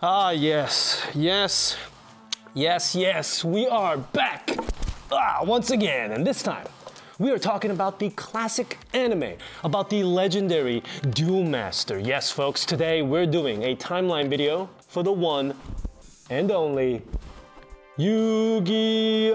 Ah, yes, we are back once again, and this time we are talking about the classic anime, about the legendary Duel Master. Yes, folks, today we're doing a timeline video for the one and only Yugioh.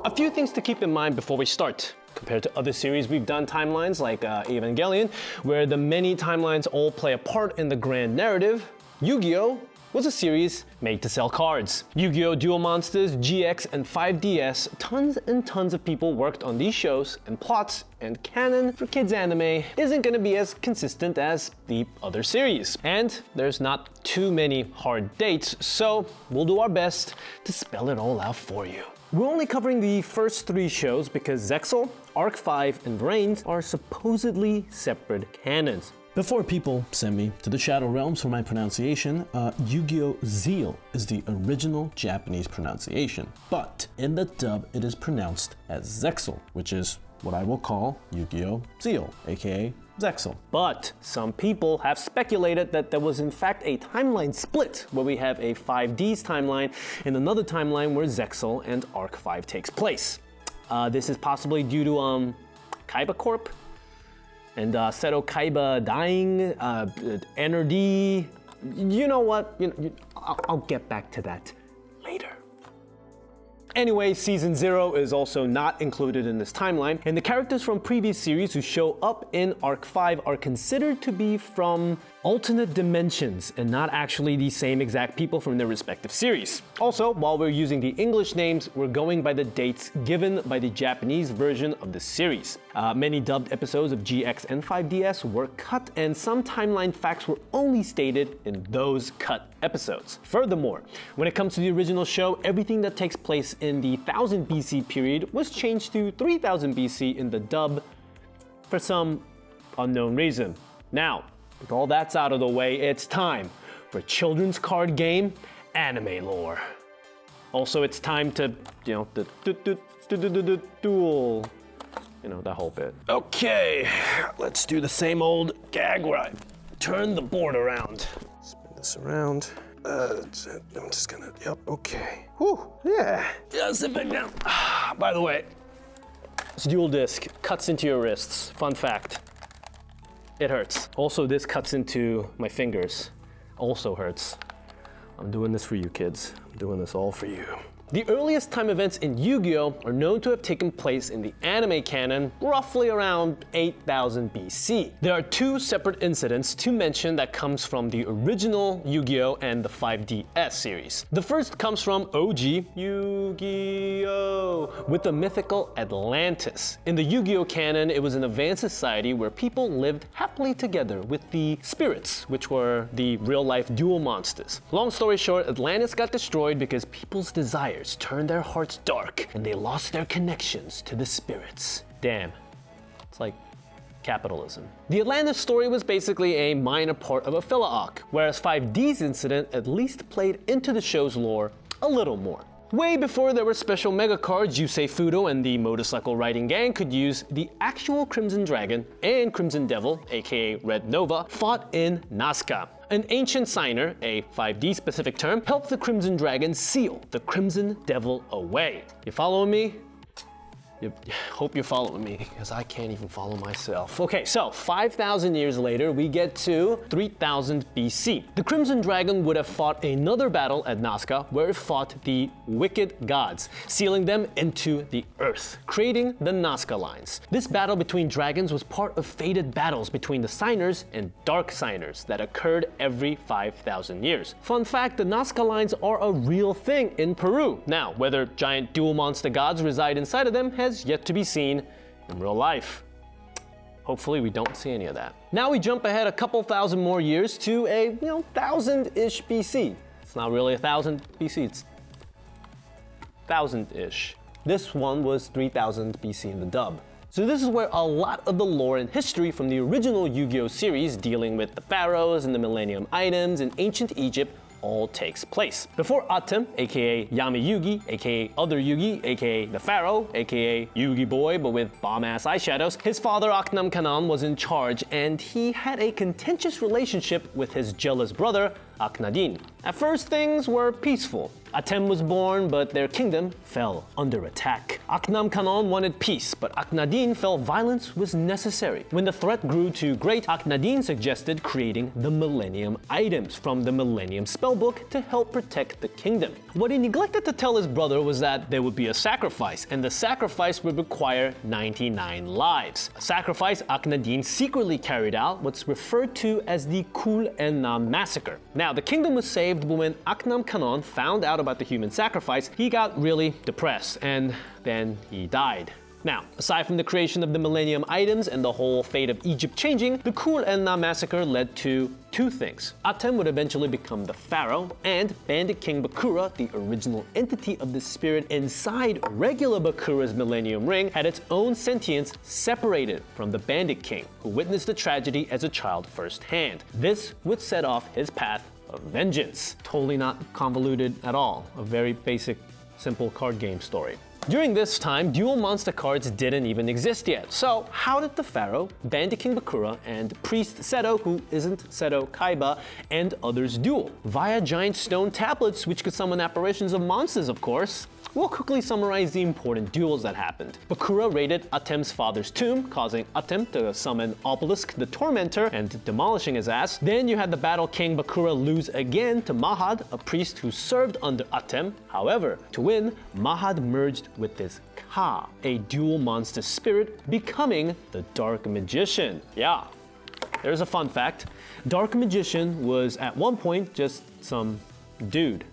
A few things to keep in mind before we start. Compared to other series we've done timelines like Evangelion, where the many timelines all play a part in the grand narrative, Yugioh was a series made to sell cards. Yu-Gi-Oh! Duel Monsters, GX, and 5DS, tons and tons of people worked on these shows, and plots and canon for kids anime isn't gonna be as consistent as the other series. And there's not too many hard dates, so we'll do our best to spell it all out for you. We're only covering the first 3 shows because Zexal, Arc-V, and Braith are supposedly separate canons. Before people send me to the Shadow Realms for my pronunciation, Yugioh Zeal is the original Japanese pronunciation, but in the dub it is pronounced as Zexal, which is what I will call Yugioh Zeal, aka Zexal. But some people have speculated that there was in fact a timeline split where we have a 5D's timeline and another timeline where Zexal and Arc-V takes place. This is possibly due to Kaiba Corp and Seto Kaiba dying, NRD. You know what? I'll get back to that later. Anyway, Season 0 is also not included in this timeline, and the characters from previous series who show up in Arc-V are considered to be from alternate dimensions and not actually the same exact people from their respective series. Also, while we're using the English names, we're going by the dates given by the Japanese version of the series. Many dubbed episodes of GX and 5DS were cut, and some timeline facts were only stated in those cut episodes. Furthermore, when it comes to the original show, everything that takes place in the 1000 BC period was changed to 3000 BC in the dub for some unknown reason. Now, with all that's out of the way, it's time for children's card game anime lore. Also, it's time to, duel, that whole bit. Okay, let's do the same old gag where I turn the board around. Spin this around. I'm just gonna, okay. Whew, yeah, sit back down. By the way, this dual disc cuts into your wrists. Fun fact. It hurts. Also, this cuts into my fingers. Also hurts. I'm doing this for you, kids. I'm doing this all for you. The earliest time events in Yu-Gi-Oh! Are known to have taken place in the anime canon roughly around 8000 BC. There are 2 separate incidents to mention that comes from the original Yu-Gi-Oh! And the 5DS series. The first comes from OG Yu-Gi-Oh! With the mythical Atlantis. In the Yu-Gi-Oh! Canon, it was an advanced society where people lived happily together with the spirits, which were the real-life duel monsters. Long story short, Atlantis got destroyed because people's desires turned their hearts dark and they lost their connections to the spirits. Damn, it's like capitalism. The Atlantis story was basically a minor part of a filler arc, whereas 5D's incident at least played into the show's lore a little more. Way before there were special mega cards, Yusei Fudo and the motorcycle riding gang could use the actual Crimson Dragon and Crimson Devil, aka Red Nova, fought in Nazca. An ancient signer, a 5D specific term, helped the Crimson Dragon seal the Crimson Devil away. You following me? Hope you're following me, because I can't even follow myself. Okay, so 5,000 years later, we get to 3000 BC. The Crimson Dragon would have fought another battle at Nazca, where it fought the wicked gods, sealing them into the earth, creating the Nazca lines. This battle between dragons was part of fated battles between the signers and dark signers that occurred every 5,000 years. Fun fact, the Nazca lines are a real thing in Peru. Now, whether giant dual monster gods reside inside of them has yet to be seen in real life. Hopefully we don't see any of that. Now we jump ahead a couple thousand more years to a 1000-ish BC. It's not really 1000 BC, it's 1000-ish. This one was 3000 BC in the dub. So this is where a lot of the lore and history from the original Yu-Gi-Oh! Series dealing with the pharaohs and the Millennium items in ancient Egypt all takes place. Before Atem, aka Yami Yugi, aka Other Yugi, aka the Pharaoh, aka Yugi Boy but with bomb-ass eyeshadows, his father Aknam Kanan was in charge and he had a contentious relationship with his jealous brother Akhenaten. At first, things were peaceful. Atem was born, but their kingdom fell under attack. Akhenaten wanted peace, but Akhenaten felt violence was necessary. When the threat grew too great, Akhenaten suggested creating the Millennium Items from the Millennium Spellbook to help protect the kingdom. What he neglected to tell his brother was that there would be a sacrifice, and the sacrifice would require 99 lives. A sacrifice Akhenaten secretly carried out, what's referred to as the Kul-en-Na massacre. Now, the kingdom was saved, but when Akhenaten found out about the human sacrifice, he got really depressed, and then he died. Now, aside from the creation of the Millennium Items and the whole fate of Egypt changing, the Kul-en-Na massacre led to two things. Atem would eventually become the pharaoh, and Bandit King Bakura, the original entity of the spirit inside regular Bakura's Millennium Ring, had its own sentience separated from the Bandit King, who witnessed the tragedy as a child firsthand. This would set off his path of vengeance. Totally not convoluted at all. A very basic, simple card game story. During this time, Duel Monster cards didn't even exist yet. So how did the Pharaoh, Bandit King Bakura, and Priest Seto, who isn't Seto Kaiba, and others duel? Via giant stone tablets, which could summon apparitions of monsters, of course. We'll quickly summarize the important duels that happened. Bakura raided Atem's father's tomb, causing Atem to summon Obelisk the Tormentor and demolishing his ass. Then you had the Battle King Bakura lose again to Mahad, a priest who served under Atem. However, to win, Mahad merged with this Ka, a dual monster spirit, becoming the Dark Magician. Yeah, there's a fun fact. Dark Magician was at one point just some dude.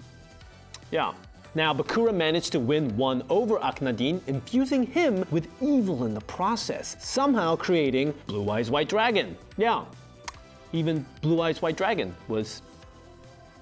Yeah. Now, Bakura managed to win one over Akhenaten, infusing him with evil in the process, somehow creating Blue Eyes White Dragon. Yeah, even Blue Eyes White Dragon was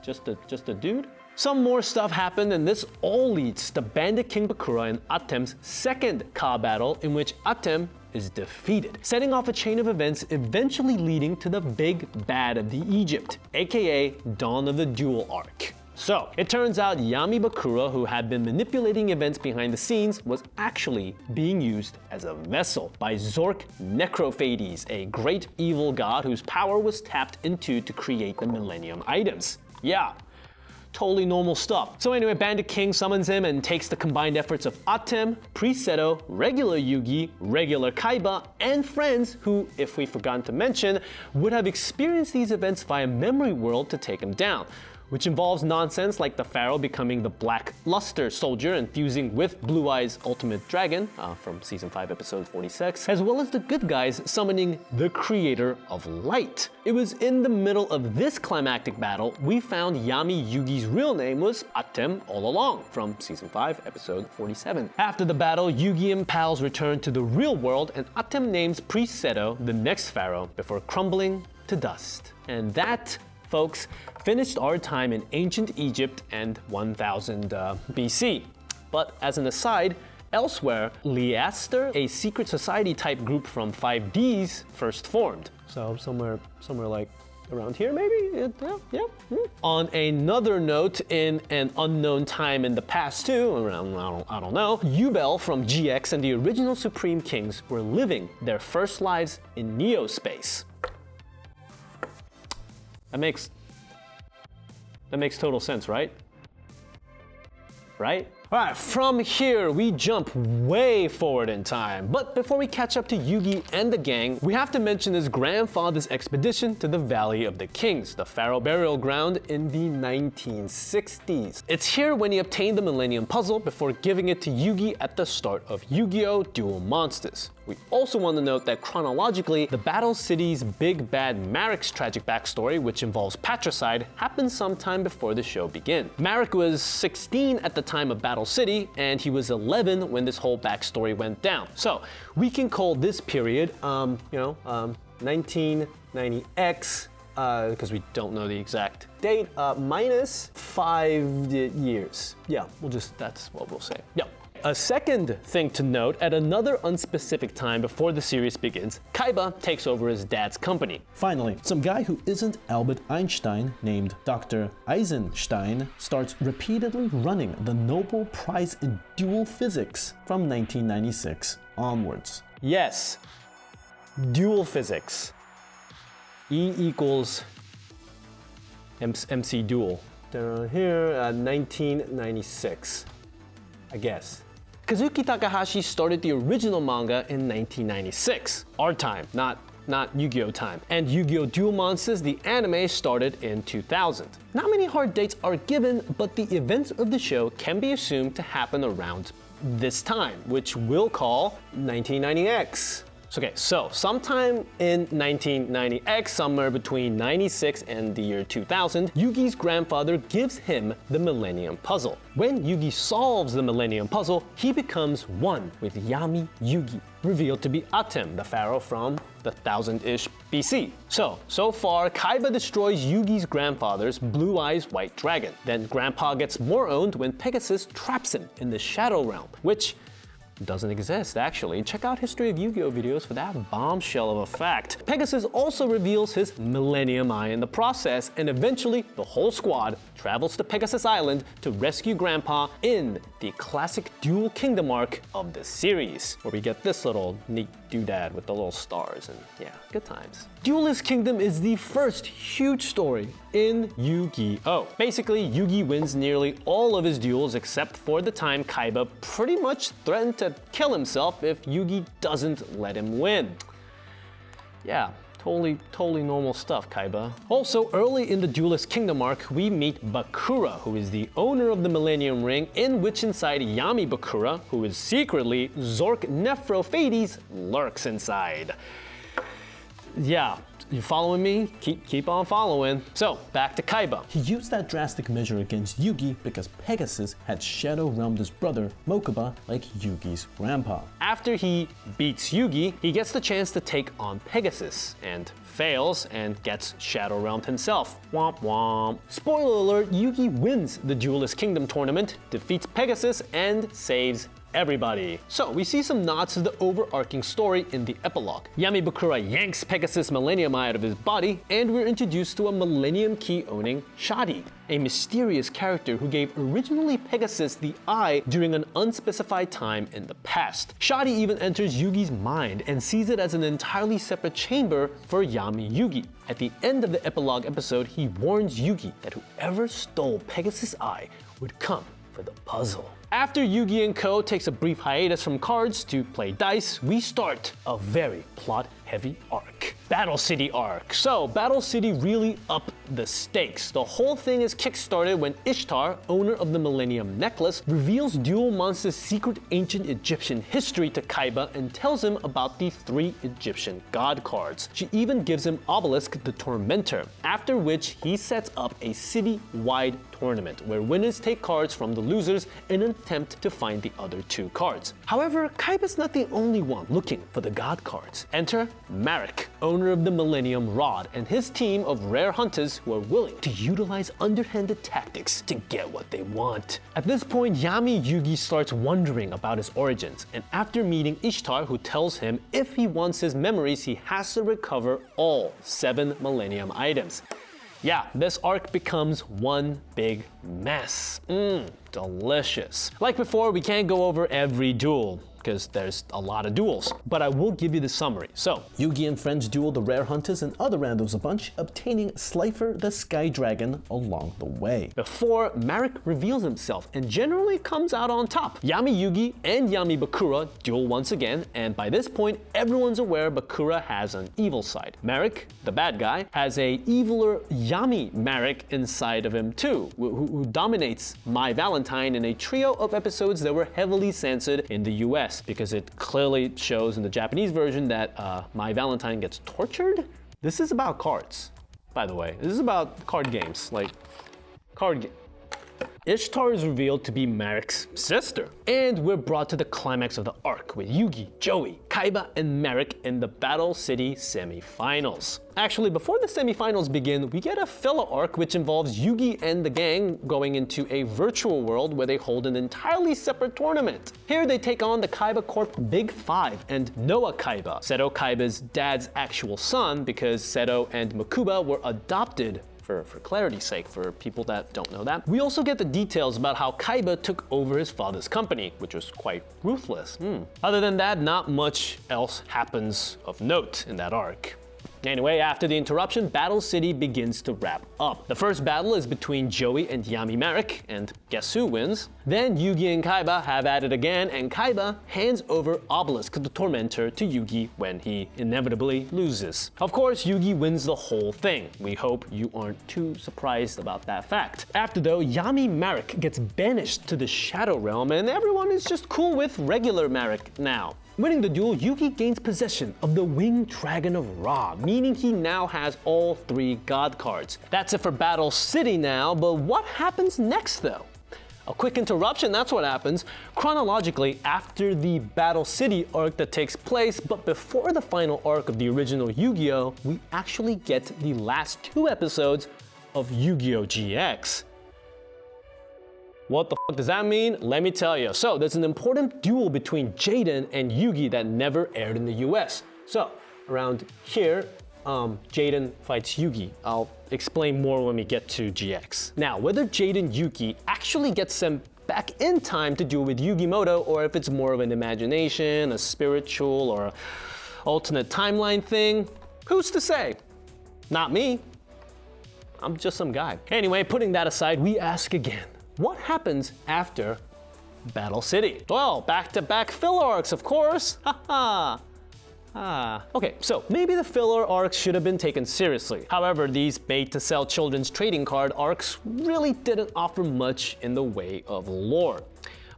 just a dude. Some more stuff happened, and this all leads to Bandit King Bakura and Atem's second Ka battle, in which Atem is defeated, setting off a chain of events eventually leading to the big bad of the Egypt, aka Dawn of the Duel arc. So, it turns out Yami Bakura, who had been manipulating events behind the scenes, was actually being used as a vessel by Zork Necrophades, a great evil god whose power was tapped into to create the Millennium Items. Yeah, totally normal stuff. So anyway, Bandit King summons him and takes the combined efforts of Atem, Priest Seto, regular Yugi, regular Kaiba, and friends who, if we've forgotten to mention, would have experienced these events via Memory World to take him down, which involves nonsense like the Pharaoh becoming the Black Luster Soldier and fusing with Blue Eyes Ultimate Dragon from Season 5, Episode 46, as well as the good guys summoning the Creator of Light. It was in the middle of this climactic battle we found Yami Yugi's real name was Atem all along from Season 5, Episode 47. After the battle, Yugi and pals return to the real world, and Atem names Priest Seto the next Pharaoh before crumbling to dust. And that, folks, finished our time in ancient Egypt and 1000 BC. But as an aside, elsewhere, Leaster, a secret society type group from 5Ds, first formed. So somewhere like around here maybe? Yeah. On another note, in an unknown time in the past too, around, I don't know, Yubel from GX and the original Supreme Kings were living their first lives in Neospace. That makes total sense, right? Right? All right, from here, we jump way forward in time. But before we catch up to Yugi and the gang, we have to mention his grandfather's expedition to the Valley of the Kings, the Pharaoh burial ground in the 1960s. It's here when he obtained the Millennium Puzzle before giving it to Yugi at the start of Yu-Gi-Oh! Duel Monsters. We also want to note that chronologically, the Battle City's big bad Marek's tragic backstory, which involves patricide, happened sometime before the show began. Marek was 16 at the time of Battle City, and he was 11 when this whole backstory went down. So we can call this period, 1990X, because we don't know the exact date, minus 5 years. Yeah, that's what we'll say. Yeah. A second thing to note, at another unspecific time before the series begins, Kaiba takes over his dad's company. Finally, some guy who isn't Albert Einstein, named Dr. Eisenstein, starts repeatedly running the Nobel Prize in Dual Physics from 1996 onwards. Yes, dual physics. E equals MC Duel. Down here, 1996, I guess. Kazuki Takahashi started the original manga in 1996, our time, not Yu-Gi-Oh time. And Yu-Gi-Oh! Duel Monsters, the anime, started in 2000. Not many hard dates are given, but the events of the show can be assumed to happen around this time, which we'll call 1990X. Okay, so sometime in 1990X, somewhere between 96 and the year 2000, Yugi's grandfather gives him the Millennium Puzzle. When Yugi solves the Millennium Puzzle, he becomes one with Yami Yugi, revealed to be Atem, the pharaoh from the 1000-ish BC. So far, Kaiba destroys Yugi's grandfather's Blue Eyes White Dragon. Then Grandpa gets more owned when Pegasus traps him in the Shadow Realm, which doesn't exist, actually. Check out History of Yu-Gi-Oh! Videos for that bombshell of a fact. Pegasus also reveals his Millennium Eye in the process, and eventually the whole squad travels to Pegasus Island to rescue Grandpa in the classic Duel Kingdom arc of the series, where we get this little neat doodad with the little stars, and yeah, good times. Duelist Kingdom is the first huge story in Yu-Gi-Oh! Basically, Yugi wins nearly all of his duels except for the time Kaiba pretty much threatened to kill himself if Yugi doesn't let him win. Yeah, totally normal stuff, Kaiba. Also, early in the Duelist Kingdom arc, we meet Bakura, who is the owner of the Millennium Ring, in which inside Yami Bakura, who is secretly Zork Nephrophades, lurks inside. Yeah, you following me? Keep on following. So, back to Kaiba. He used that drastic measure against Yugi because Pegasus had Shadow Realmed his brother, Mokuba, like Yugi's grandpa. After he beats Yugi, he gets the chance to take on Pegasus, and fails and gets Shadow Realmed himself. Womp womp. Spoiler alert, Yugi wins the Duelist Kingdom tournament, defeats Pegasus, and saves everybody. So we see some nods to the overarching story in the epilogue. Yami Bakura yanks Pegasus' Millennium Eye out of his body, and we're introduced to a Millennium Key owning Shadi, a mysterious character who gave originally Pegasus the eye during an unspecified time in the past. Shadi even enters Yugi's mind and sees it as an entirely separate chamber for Yami Yugi. At the end of the epilogue episode, he warns Yugi that whoever stole Pegasus' eye would come for the puzzle. After Yugi and Co. takes a brief hiatus from cards to play dice, we start a very plot-heavy arc. Battle City arc. So, Battle City really upped the stakes. The whole thing is kickstarted when Ishtar, owner of the Millennium Necklace, reveals Duel Monsters' secret ancient Egyptian history to Kaiba and tells him about the 3 Egyptian god cards. She even gives him Obelisk the Tormentor, after which he sets up a city-wide tournament where winners take cards from the losers in an attempt to find the other 2 cards. However, Kaiba's not the only one looking for the god cards. Enter Marek, owner of the Millennium Rod, and his team of rare hunters who are willing to utilize underhanded tactics to get what they want. At this point, Yami Yugi starts wondering about his origins, and after meeting Ishtar, who tells him if he wants his memories, he has to recover all 7 Millennium items. Yeah, this arc becomes one big mess. Delicious. Like before, we can't go over every duel, because there's a lot of duels, but I will give you the summary. So, Yugi and friends duel the rare hunters and other randos a bunch, obtaining Slifer the Sky Dragon along the way. Before, Marek reveals himself and generally comes out on top. Yami Yugi and Yami Bakura duel once again, and by this point, everyone's aware Bakura has an evil side. Marek, the bad guy, has a eviler Yami Marek inside of him too, who dominates My Valentine in a trio of episodes that were heavily censored in the US. Because it clearly shows in the Japanese version that My Valentine gets tortured. This is about cards, by the way. This is about card games, like card games. Ishtar is revealed to be Marek's sister, and we're brought to the climax of the arc with Yugi, Joey, Kaiba, and Marek in the Battle City semi-finals. Actually, before the semi-finals begin, we get a filler arc which involves Yugi and the gang going into a virtual world where they hold an entirely separate tournament. Here they take on the Kaiba Corp Big Five and Noah Kaiba, Seto Kaiba's dad's actual son, because Seto and Mokuba were adopted for clarity's sake, for people that don't know that. We also get the details about how Kaiba took over his father's company, which was quite ruthless. Other than that, not much else happens of note in that arc. Anyway, after the interruption, Battle City begins to wrap up. The first battle is between Joey and Yami Marek, and guess who wins? Then Yugi and Kaiba have at it again, and Kaiba hands over Obelisk, the Tormentor, to Yugi when he inevitably loses. Of course, Yugi wins the whole thing. We hope you aren't too surprised about that fact. After though, Yami Marek gets banished to the Shadow Realm, and everyone is just cool with regular Marek now. Winning the duel, Yugi gains possession of the Winged Dragon of Ra, meaning he now has all 3 God cards. That's it for Battle City now, but what happens next though? A quick interruption, that's what happens. Chronologically, after the Battle City arc that takes place, but before the final arc of the original Yu-Gi-Oh!, we actually get the last 2 episodes of Yugioh GX. What the fuck does that mean? Let me tell you. So there's an important duel between Jaden and Yugi that never aired in the US. So around here, Jaden fights Yugi. I'll explain more when we get to GX. Now, whether Jaden Yugi actually gets sent back in time to duel with Yugimoto, or if it's more of an imagination, a spiritual, or an alternate timeline thing, who's to say? Not me. I'm just some guy. Anyway, putting that aside, we ask again. What happens after Battle City? Well, back-to-back filler arcs, of course. Okay, so maybe the filler arcs should have been taken seriously. However, these made-to-sell children's trading card arcs really didn't offer much in the way of lore.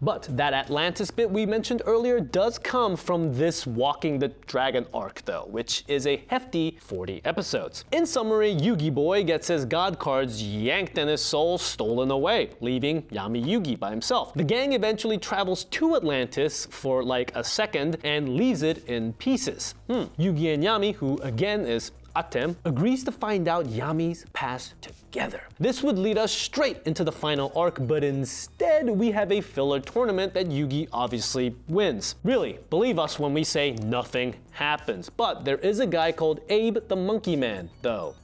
But that Atlantis bit we mentioned earlier does come from this Walking the Dragon arc though, which is a hefty 40 episodes. In summary, Yugi Boy gets his god cards yanked and his soul stolen away, leaving Yami Yugi by himself. The gang eventually travels to Atlantis for like a second and leaves it in pieces. Yugi and Yami, who again is Atem, agrees to find out Yami's past together. This would lead us straight into the final arc, but instead we have a filler tournament that Yugi obviously wins. Really, believe us when we say nothing happens. But there is a guy called Abe the Monkey Man, though.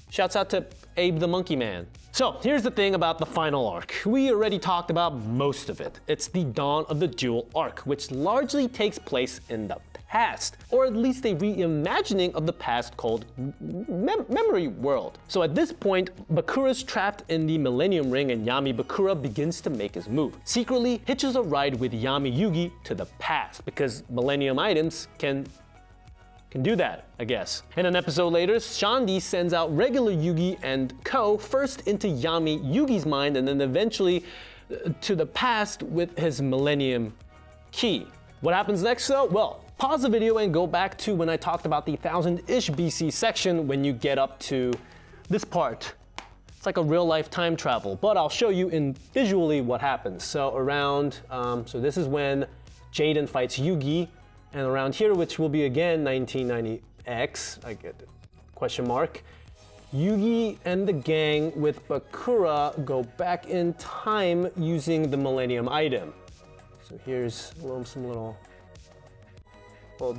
Shouts out to Abe the Monkey Man. So here's the thing about the final arc. We already talked about most of it. It's the Dawn of the Duel arc, which largely takes place in the past, or at least a reimagining of the past called Memory World. So at this point, Bakura's trapped in the Millennium Ring and Yami Bakura begins to make his move. Secretly hitches a ride with Yami Yugi to the past, because Millennium items can do that, I guess. And an episode later, Shandi sends out regular Yugi and Ko first into Yami Yugi's mind and then eventually to the past with his Millennium Key. What happens next though? Well, pause the video and go back to when I talked about the 1000-ish BC section when you get up to this part. It's like a real life time travel, but I'll show you in visually what happens. So around, so this is when Jaden fights Yugi, and around here, which will be again 1990X, I get it, question mark, Yugi and the gang with Bakura go back in time using the Millennium item. So here's some little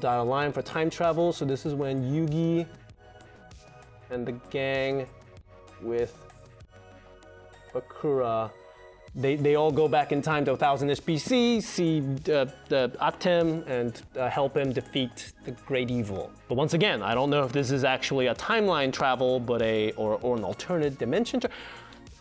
dotted line for time travel. So this is when Yugi and the gang with Bakura, they all go back in time to 1000-ish BC, see the Atem and help him defeat the great evil. But once again, I don't know if this is actually a timeline travel, but or an alternate dimension.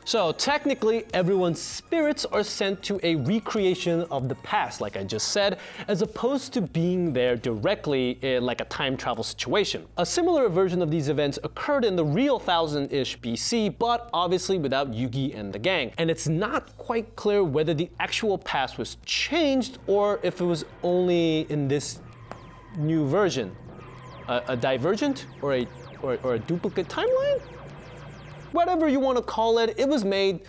So technically, everyone's spirits are sent to a recreation of the past, like I just said, as opposed to being there directly in like a time travel situation. A similar version of these events occurred in the real 1000-ish BC, but obviously without Yugi and the gang. And it's not quite clear whether the actual past was changed or if it was only in this new version. A divergent or a duplicate timeline? Whatever you want to call it, it was made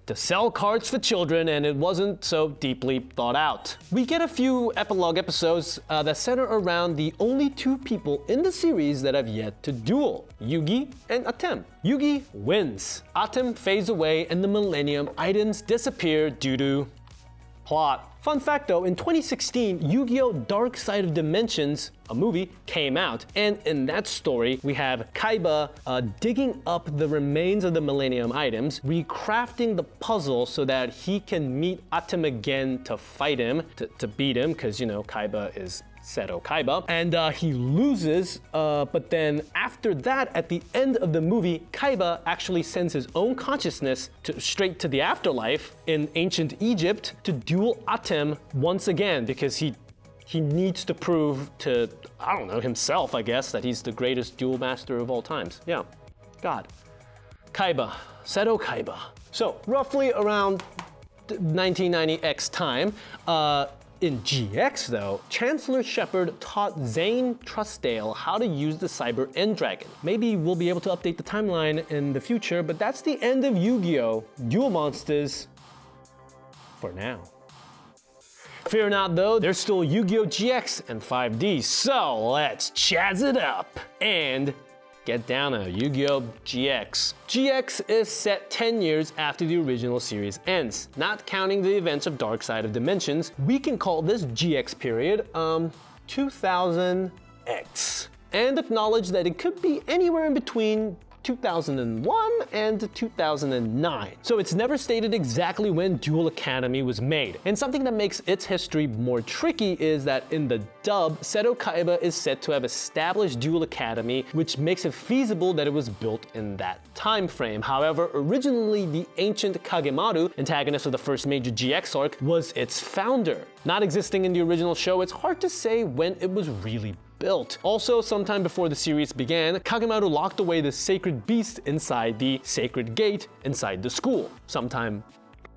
to sell cards for children and it wasn't so deeply thought out. We get a few epilogue episodes that center around the only 2 people in the series that have yet to duel, Yugi and Atem. Yugi wins, Atem fades away and the Millennium items disappear due to plot. Fun fact though, in 2016, Yu-Gi-Oh! Dark Side of Dimensions, a movie, came out, and in that story, we have Kaiba digging up the remains of the Millennium items, recrafting the puzzle so that he can meet Atem again to fight him, to beat him, because you know, Kaiba is Seto Kaiba, and he loses, but then after that, at the end of the movie, Kaiba actually sends his own consciousness straight to the afterlife in ancient Egypt to duel Atem once again, because he needs to prove to, I don't know, himself, I guess, that he's the greatest duel master of all times. Yeah, God. Kaiba, Seto Kaiba. So, roughly around 1990X time, in GX though, Chancellor Shepard taught Zane Trustdale how to use the Cyber End Dragon. Maybe we'll be able to update the timeline in the future, but that's the end of Yu-Gi-Oh! Duel Monsters for now. Fear not though, there's still Yu-Gi-Oh! GX and 5D, so let's chaz it up and get down to Yu-Gi-Oh! GX. GX is set 10 years after the original series ends. Not counting the events of Dark Side of Dimensions, we can call this GX period 2000X. And acknowledge that it could be anywhere in between 2001 and 2009. So it's never stated exactly when Duel Academy was made. And something that makes its history more tricky is that in the dub, Seto Kaiba is said to have established Duel Academy, which makes it feasible that it was built in that time frame. However, originally the ancient Kagemaru, antagonist of the first major GX arc, was its founder. Not existing in the original show, it's hard to say when it was really built. Also, sometime before the series began, Kagemaru locked away the sacred beast inside the sacred gate inside the school. Sometime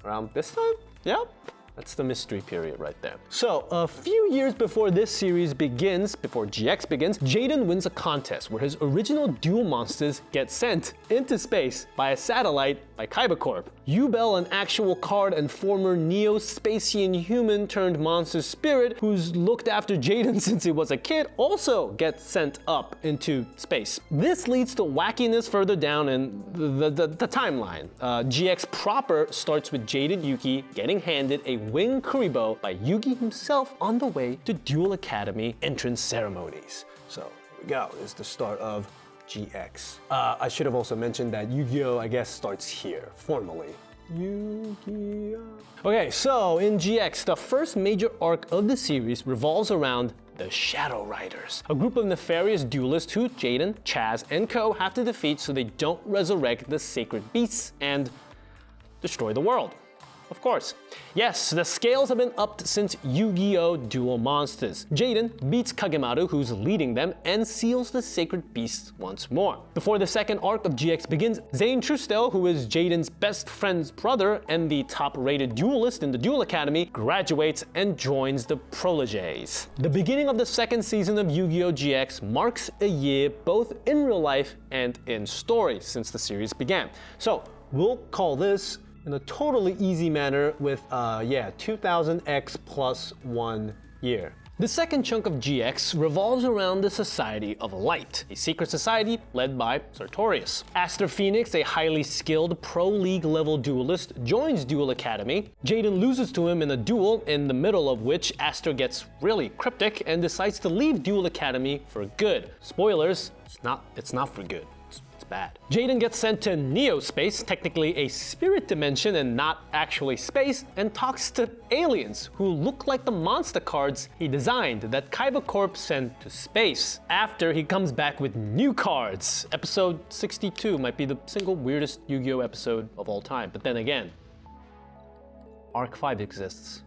around this time? Yep. That's the mystery period right there. So, a few years before this series begins, before GX begins, Jaden wins a contest where his original Duel Monsters get sent into space by a satellite by Kaiba Corp. Yubel, an actual card and former Neo-Spacian human turned monster spirit who's looked after Jaden since he was a kid, also gets sent up into space. This leads to wackiness further down in the timeline. GX proper starts with Jaden Yuki getting handed a winged Kuribo by Yugi himself on the way to Duel Academy entrance ceremonies. So here we go, this is the start of GX. I should have also mentioned that Yu-Gi-Oh! I guess starts here, formally. Yu-Gi-Oh! Okay, so in GX, the first major arc of the series revolves around the Shadow Riders, a group of nefarious duelists who Jaden, Chaz, and Co. have to defeat so they don't resurrect the sacred beasts and destroy the world. Of course. Yes, the scales have been upped since Yu-Gi-Oh! Duel Monsters. Jaden beats Kagemaru, who's leading them, and seals the sacred beasts once more. Before the second arc of GX begins, Zane Trustdale, who is Jaden's best friend's brother and the top-rated duelist in the Duel Academy, graduates and joins the Protégés. The beginning of the second season of Yu-Gi-Oh! GX marks a year both in real life and in story since the series began. So we'll call this in a totally easy manner with, 2000X plus 1 year. The second chunk of GX revolves around the Society of Light, a secret society led by Sartorius. Aster Phoenix, a highly skilled pro-league level duelist, joins Duel Academy. Jaden loses to him in a duel, in the middle of which Aster gets really cryptic and decides to leave Duel Academy for good. Spoilers, it's not for good. Bad. Jaden gets sent to Neo-Space, technically a spirit dimension and not actually space, and talks to aliens who look like the monster cards he designed that Kaiba Corp sent to space. After, he comes back with new cards. Episode 62 might be the single weirdest Yu-Gi-Oh! Episode of all time, but then again, Arc-V exists.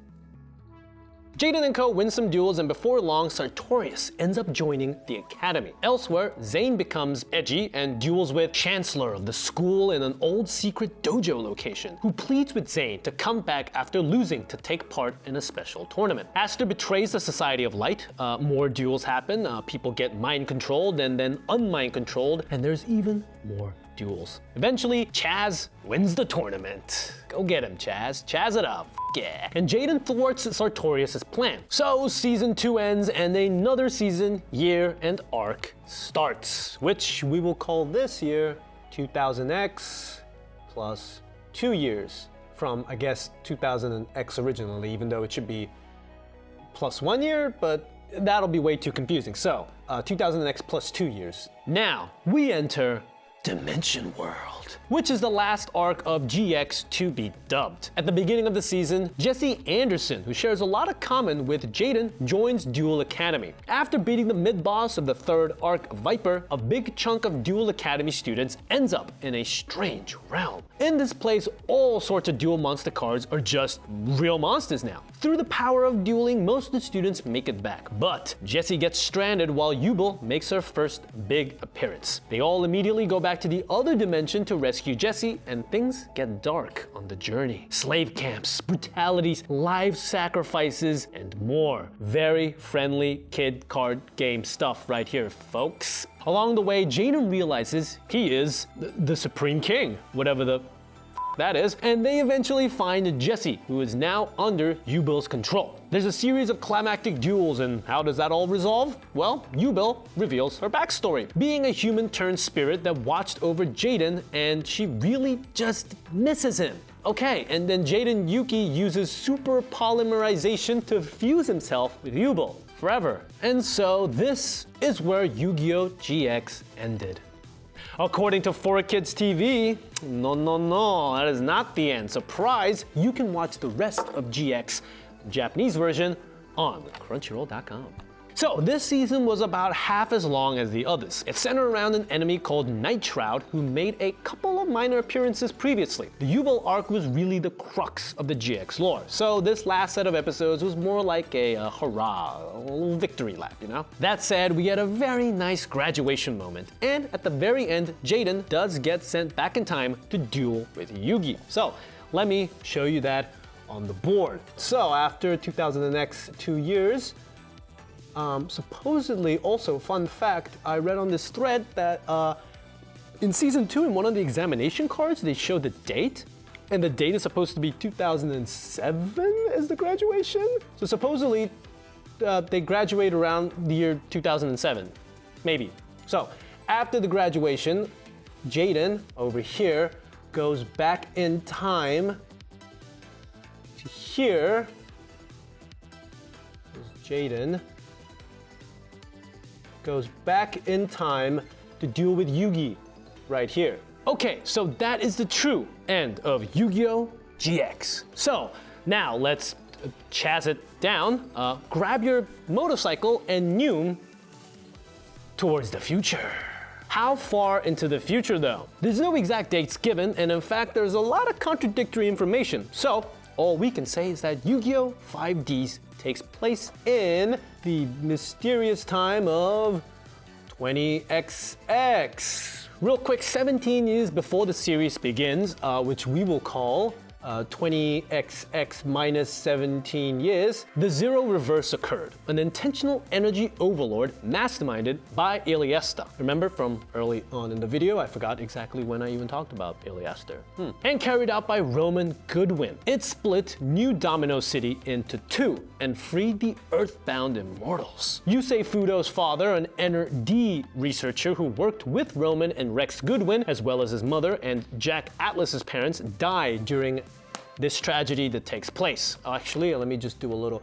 Jaden and Co. win some duels, and before long, Sartorius ends up joining the Academy. Elsewhere, Zane becomes edgy and duels with Chancellor of the school in an old secret dojo location, who pleads with Zane to come back after losing to take part in a special tournament. Aster betrays the Society of Light, more duels happen, people get mind-controlled and then unmind-controlled, and there's even more duels. Eventually, Chaz wins the tournament. Go get him, Chaz. Chaz it up. Yeah. And Jaden thwarts Sartorius' plan. So season 2 ends and another season, year, and arc starts, which we will call this year 2000X plus 2 years from, I guess, 2000X originally, even though it should be plus 1 year, but that'll be way too confusing. So 2000X plus 2 years. Now we enter Dimension World, which is the last arc of GX to be dubbed. At the beginning of the season, Jesse Anderson, who shares a lot of common with Jaden, joins Duel Academy. After beating the mid-boss of the third arc, Viper, a big chunk of Duel Academy students ends up in a strange realm. In this place, all sorts of Duel Monster cards are just real monsters now. Through the power of dueling, most of the students make it back, but Jesse gets stranded while Yubel makes her first big appearance. They all immediately go back to the other dimension to rescue Jesse, and things get dark on the journey. Slave camps, brutalities, live sacrifices, and more. Very friendly kid card game stuff right here, folks. Along the way, Jaden realizes he is the Supreme King, whatever the that is, and they eventually find Jesse, who is now under Yubel's control. There's a series of climactic duels, and how does that all resolve? Well, Yubel reveals her backstory, being a human-turned-spirit that watched over Jaden, and she really just misses him. Okay, and then Jaden Yuki uses super polymerization to fuse himself with Yubel forever. And so this is where Yugioh GX ended. According to 4Kids TV, no, that is not the end. Surprise, you can watch the rest of GX, Japanese version, on Crunchyroll.com. So this season was about half as long as the others. It centered around an enemy called Night Shroud, who made a couple of minor appearances previously. The Yubel arc was really the crux of the GX lore, so this last set of episodes was more like a hurrah, a little victory lap, you know? That said, we had a very nice graduation moment, and at the very end, Jaden does get sent back in time to duel with Yugi. So let me show you that on the board. So after 2000X 2 years, supposedly, also, fun fact, I read on this thread that in season 2, in one of the examination cards, they showed the date, and the date is supposed to be 2007 as the graduation. So supposedly, they graduate around the year 2007, maybe. So after the graduation, Jaden over here goes back in time to here. Jaden goes back in time to duel with Yugi right here. Okay, so that is the true end of Yugioh GX. So now let's chaz it down. Grab your motorcycle and noom towards the future. How far into the future though? There's no exact dates given, and in fact there's a lot of contradictory information. So all we can say is that Yu-Gi-Oh! 5Ds takes place in the mysterious time of 20XX. Real quick, 17 years before the series begins, which we will call 20XX minus 17 years, the Zero Reverse occurred, an intentional energy overlord masterminded by Iliesta. Remember from early on in the video, I forgot exactly when I even talked about Iliesta. And carried out by Roman Goodwin. It split New Domino City into two and freed the Earthbound immortals. Yusei Fudo's father, an NRD researcher who worked with Roman and Rex Goodwin, as well as his mother and Jack Atlas's parents, died during this tragedy that takes place. Actually, let me just do a little.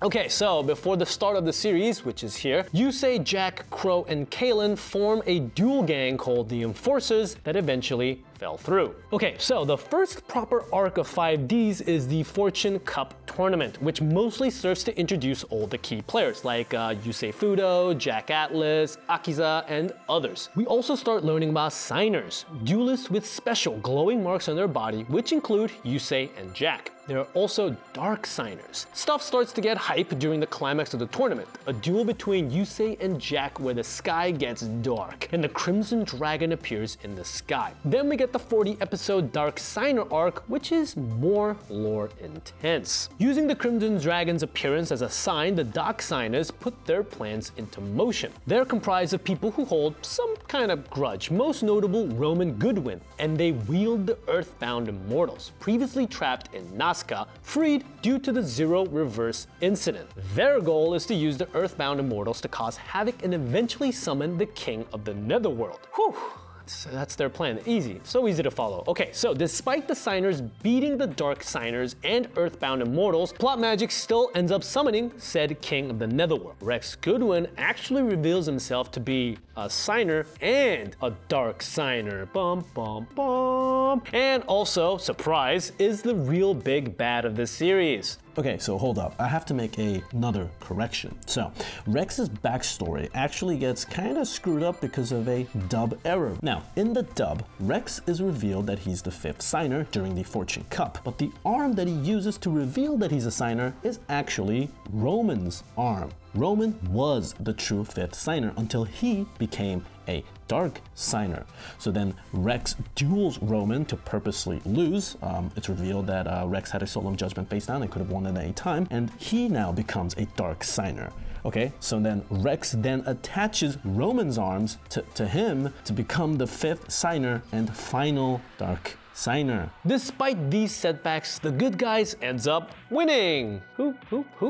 Okay, so before the start of the series, which is here, Yusei, Jack, Crow, and Kalen form a duel gang called the Enforcers that eventually fell through. Okay, so the first proper arc of 5Ds is the Fortune Cup tournament, which mostly serves to introduce all the key players like Yusei Fudo, Jack Atlas, Akiza, and others. We also start learning about signers, duelists with special glowing marks on their body, which include Yusei and Jack. There are also dark signers. Stuff starts to get hype during the climax of the tournament, a duel between Yusei and Jack where the sky gets dark and the Crimson Dragon appears in the sky. Then we get the 40-episode Dark Signer arc, which is more lore intense. Using the Crimson Dragon's appearance as a sign, the Dark Signers put their plans into motion. They're comprised of people who hold some kind of grudge, most notable Roman Goodwin, and they wield the Earthbound Immortals, previously trapped in Nazca, freed due to the Zero Reverse incident. Their goal is to use the Earthbound Immortals to cause havoc and eventually summon the King of the Netherworld. Whew. That's their plan. Easy. So easy to follow. Okay, so despite the signers beating the dark signers and earthbound immortals, Plot Magic still ends up summoning said king of the Netherworld. Rex Goodwin actually reveals himself to be a signer and a dark signer. Bum, bum, bum. And also, surprise, is the real big bad of this series. Okay, so hold up. I have to make another correction. So, Rex's backstory actually gets kind of screwed up because of a dub error. Now, in the dub, Rex is revealed that he's the 5th signer during the Fortune Cup, but the arm that he uses to reveal that he's a signer is actually Roman's arm. Roman was the true 5th signer until he became a dark signer. So then Rex duels Roman to purposely lose. It's revealed that Rex had a Solemn Judgment face down and could have won at any time, and he now becomes a dark signer. Okay, so then Rex then attaches Roman's arms to him to become the 5th signer and final dark signer. Despite these setbacks, the good guys ends up winning. Who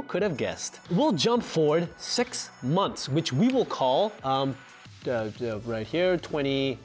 could have guessed? We'll jump forward 6 months, which we will call right here 20XX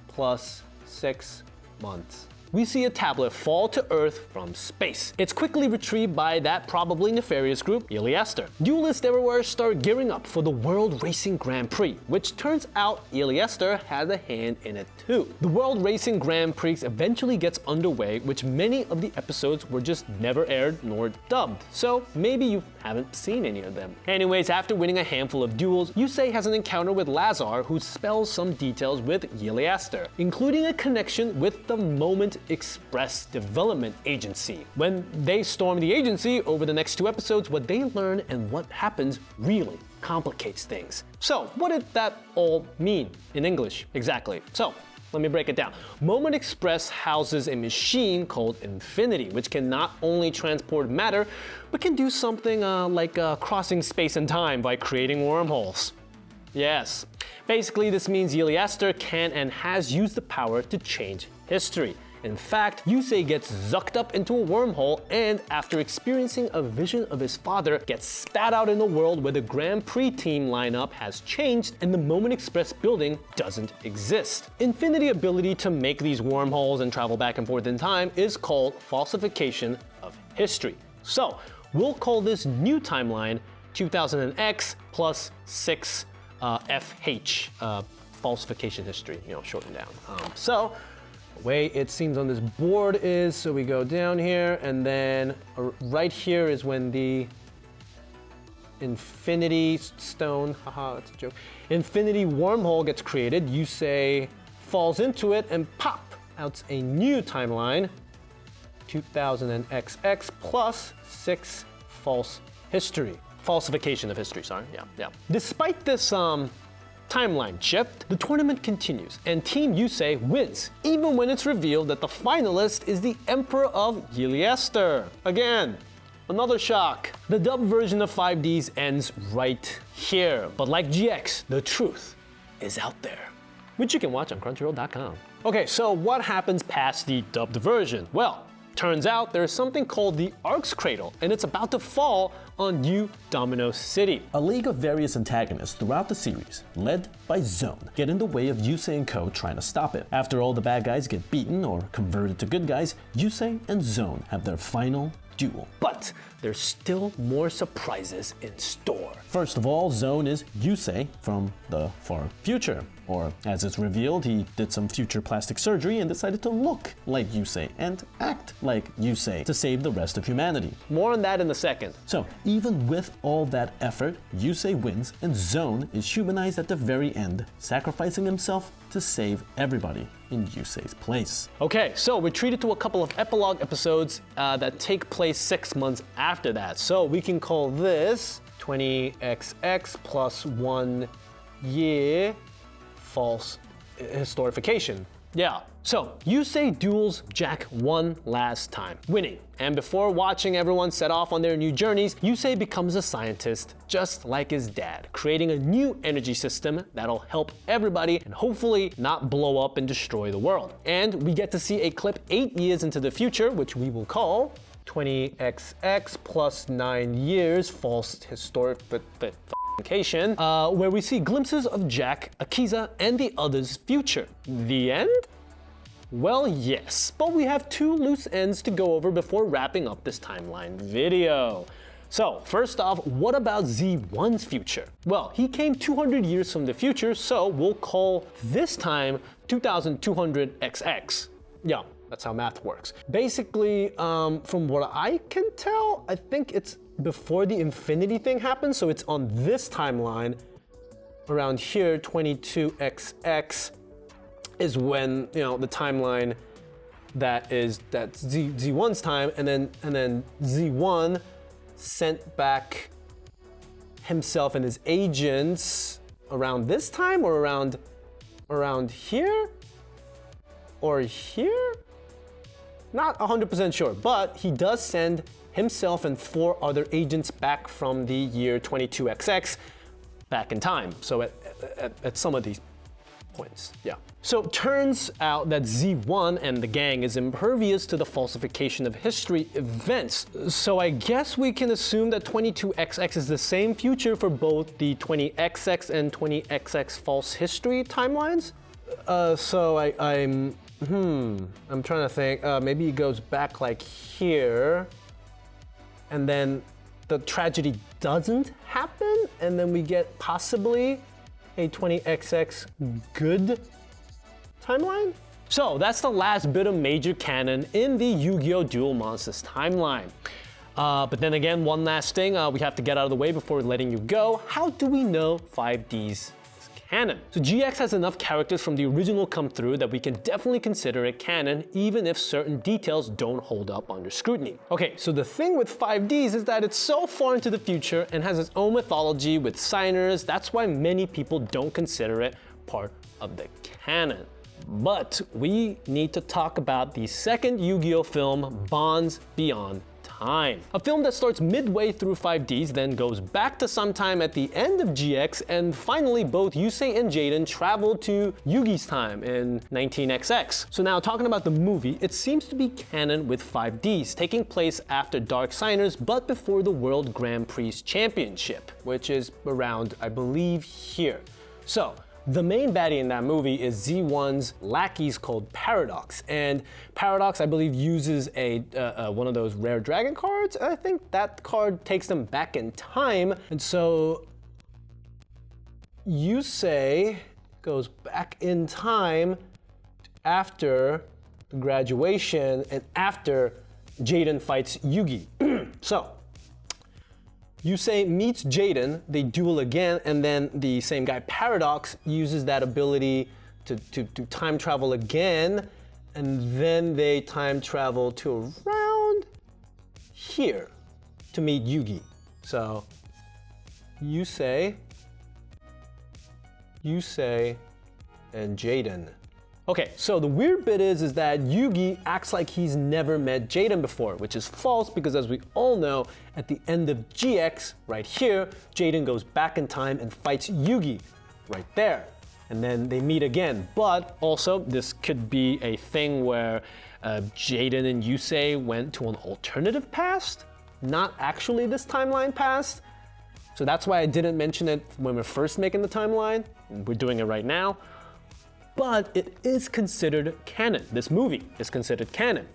plus 6 months. We see a tablet fall to Earth from space. It's quickly retrieved by that probably nefarious group, Iliaster. Duelists everywhere start gearing up for the World Racing Grand Prix, which turns out Iliaster has a hand in it too. The World Racing Grand Prix eventually gets underway, which many of the episodes were just never aired nor dubbed, so maybe you haven't seen any of them. Anyways, after winning a handful of duels, Yusei has an encounter with Lazar, who spells some details with Iliaster, including a connection with the Moment Express Development Agency. When they storm the agency over the next 2 episodes, what they learn and what happens really complicates things. So, what did that all mean in English exactly? So, let me break it down. Moment Express houses a machine called Infinity, which can not only transport matter, but can do something like crossing space and time by creating wormholes. Yes. Basically, this means Iliaster can and has used the power to change history. In fact, Yusei gets zucked up into a wormhole and, after experiencing a vision of his father, gets spat out in a world where the Grand Prix team lineup has changed and the Moment Express building doesn't exist. Infinity's ability to make these wormholes and travel back and forth in time is called falsification of history. So, we'll call this new timeline 2000X plus 6 FH, falsification history, shortened down. The way it seems on this board is, so we go down here, and then right here is when the Infinity Stone, haha, that's a joke, Infinity Wormhole gets created. Yusei falls into it, and pop, out a new timeline, 2000XX plus 6 falsification of history, sorry, yeah. Despite this, timeline shift, the tournament continues, and Team Yusei wins, even when it's revealed that the finalist is the Emperor of Iliaster. Again, another shock. The dub version of 5Ds ends right here, but like GX, the truth is out there, which you can watch on Crunchyroll.com. Okay, so what happens past the dubbed version? Well, turns out there's something called the Ark's Cradle, and it's about to fall on New Domino City. A league of various antagonists throughout the series, led by Zone, get in the way of Yusei and co trying to stop it. After all the bad guys get beaten or converted to good guys, Yusei and Zone have their final duel. But there's still more surprises in store. First of all, Zone is Yusei from the far future. Or, as it's revealed, he did some future plastic surgery and decided to look like Yusei and act like Yusei to save the rest of humanity. More on that in a second. So, even with all that effort, Yusei wins and Zone is humanized at the very end, sacrificing himself to save everybody in Yusei's place. Okay, so we're treated to a couple of epilogue episodes that take place 6 months after that. So we can call this 20XX plus 1 year false historification. Yeah. So, Yusei duels Jack one last time, winning. And before watching everyone set off on their new journeys, Yusei becomes a scientist just like his dad, creating a new energy system that'll help everybody and hopefully not blow up and destroy the world. And we get to see a clip 8 years into the future, which we will call 20XX plus 9 years false location, where we see glimpses of Jack, Akiza, and the others' future. The end? Well, yes, but we have two loose ends to go over before wrapping up this timeline video. So, first off, what about Z1's future? Well, he came 200 years from the future, so we'll call this time 2200XX. Yeah, that's how math works. Basically, from what I can tell, I think it's before the infinity thing happens, so it's on this timeline, around here, 22XX is when, you know, the timeline that's Z1's time, and then Z1 sent back himself and his agents around this time, or around here? Or here? Not 100% sure, but he does send himself and 4 other agents back from the year 22XX back in time. So at some of these points, yeah. So it turns out that Z1 and the gang is impervious to the falsification of history events. So I guess we can assume that 22XX is the same future for both the 20XX and 20XX false history timelines. I'm trying to think, maybe it goes back like here, and then the tragedy doesn't happen, and then we get possibly a 20XX good timeline? So that's the last bit of major canon in the Yu-Gi-Oh! Duel Monsters timeline. But then again, one last thing we have to get out of the way before letting you go. How do we know 5D's is canon? So GX has enough characters from the original come through that we can definitely consider it canon, even if certain details don't hold up under scrutiny. Okay, so the thing with 5Ds is that it's so far into the future and has its own mythology with signers. That's why many people don't consider it part of the canon. But we need to talk about the second Yu-Gi-Oh! Film, Bonds Beyond Time. A film that starts midway through 5Ds, then goes back to sometime at the end of GX, and finally both Yusei and Jaden travel to Yugi's time in 19XX. So now talking about the movie, it seems to be canon with 5Ds, taking place after Dark Signers, but before the World Grand Prix Championship, which is around, I believe, here. So, the main baddie in that movie is Z1's lackeys called Paradox, and Paradox, I believe, uses one of those rare dragon cards. I think that card takes them back in time, and so Yusei goes back in time after graduation and after Jaden fights Yugi. So Yusei meets Jaden, they duel again, and then the same guy, Paradox, uses that ability to time travel again, and then they time travel to around here to meet Yugi. So Yusei, and Jaden. Okay, so the weird bit is that Yugi acts like he's never met Jaden before, which is false because, as we all know, at the end of GX, right here, Jaden goes back in time and fights Yugi, right there. And then they meet again. But also, this could be a thing where Jaden and Yusei went to an alternative past, not actually this timeline past. So that's why I didn't mention it when we're first making the timeline. We're doing it right now. But it is considered canon. This movie is considered canon.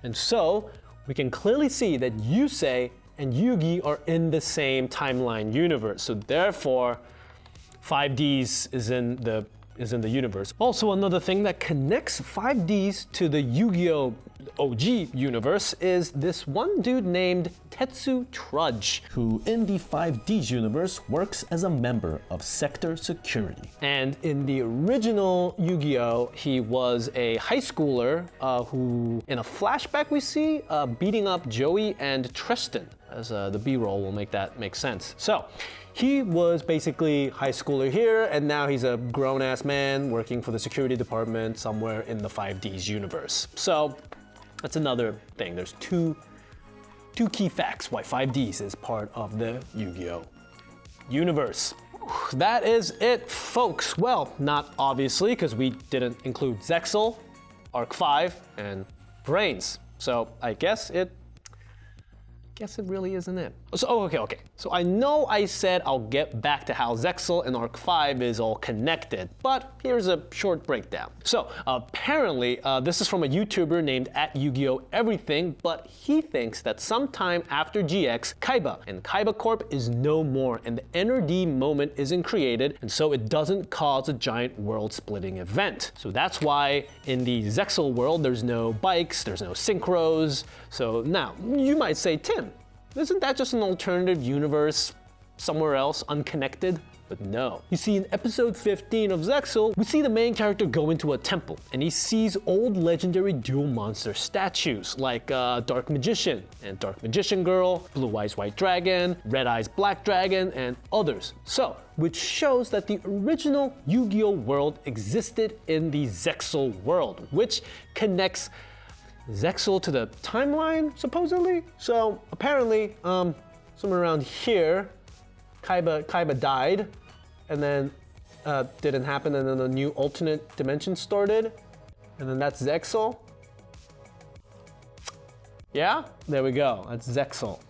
And so we can clearly see that Yusei and Yugi are in the same timeline universe. So therefore, 5Ds is in the universe. Also, another thing that connects 5Ds to the Yu-Gi-Oh! OG universe is this one dude named Tetsu Trudge, who in the 5Ds universe works as a member of Sector Security. And in the original Yu-Gi-Oh! He was a high schooler who, in a flashback we see, beating up Joey and Tristan. As the B-roll will make that make sense. So, he was basically high schooler here, and now he's a grown-ass man working for the security department somewhere in the 5Ds universe. So, that's another thing. There's two key facts why 5Ds is part of the Yu-Gi-Oh! Universe. That is it, folks. Well, not obviously, because we didn't include Zexal, Arc-V, and Brains. So I guess guess it really isn't it. So, okay. So I know I said I'll get back to how Zexal and Arc-V is all connected, but here's a short breakdown. So apparently, this is from a YouTuber named @Yugioh Everything, but he thinks that sometime after GX, Kaiba and Kaiba Corp is no more, and the NRD moment isn't created, and so it doesn't cause a giant world-splitting event. So that's why in the Zexal world, there's no bikes, there's no synchros. So now, you might say, Tim, isn't that just an alternative universe somewhere else, unconnected? But no. You see, in episode 15 of Zexal, we see the main character go into a temple, and he sees old legendary Duel Monster statues, like Dark Magician and Dark Magician Girl, Blue Eyes White Dragon, Red Eyes Black Dragon, and others. So, which shows that the original Yu-Gi-Oh world existed in the Zexal world, which connects Zexal to the timeline, supposedly? So apparently, somewhere around here, Kaiba died, and then didn't happen, and then a new alternate dimension started, and then that's Zexal. Yeah, there we go, that's Zexal.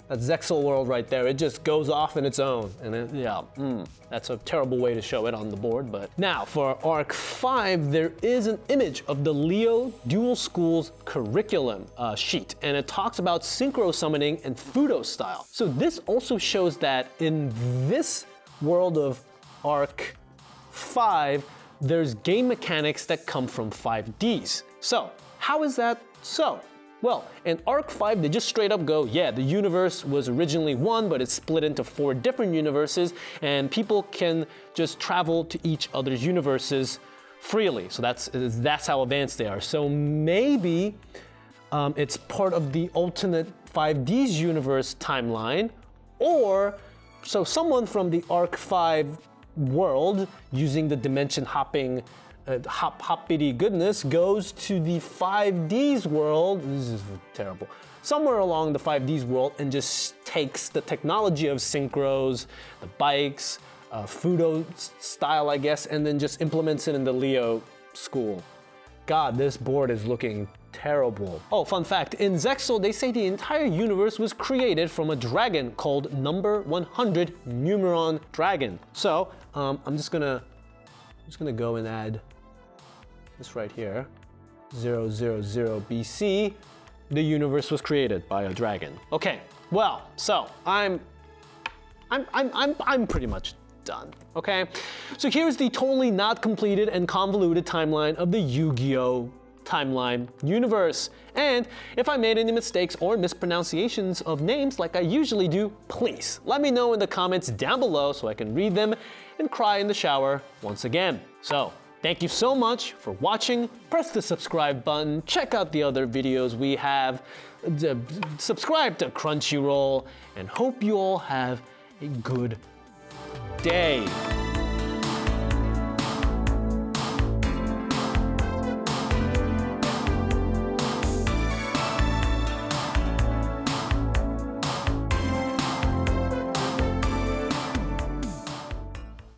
That's Zexal world right there. It just goes off in its own. And that's a terrible way to show it on the board. But now for Arc-V, there is an image of the Leo Dual School's curriculum sheet, and it talks about synchro summoning and Fudo style. So this also shows that in this world of Arc-V, there's game mechanics that come from 5Ds. So how is that so? Well, in Arc-V, they just straight up go, yeah, the universe was originally one, but it's split into 4 different universes, and people can just travel to each other's universes freely. So that's how advanced they are. So maybe it's part of the alternate 5Ds universe timeline, or so someone from the Arc-V world using the dimension hopping hoppity goodness goes to the 5Ds world, this is terrible, somewhere along the 5Ds world, and just takes the technology of synchros, the bikes, Fudo style, I guess, and then just implements it in the Leo school. God, this board is looking terrible. Oh, fun fact, in Zexal, they say the entire universe was created from a dragon called number 100 Numeron Dragon. So, I'm just gonna go and add this right here, 000 BC, the universe was created by a dragon. Okay, well, so I'm pretty much done, okay? So here's the totally not completed and convoluted timeline of the Yu-Gi-Oh! Timeline universe. And if I made any mistakes or mispronunciations of names like I usually do, please let me know in the comments down below so I can read them and cry in the shower once again. So, thank you so much for watching. Press the subscribe button, check out the other videos we have, subscribe to Crunchyroll, and hope you all have a good day.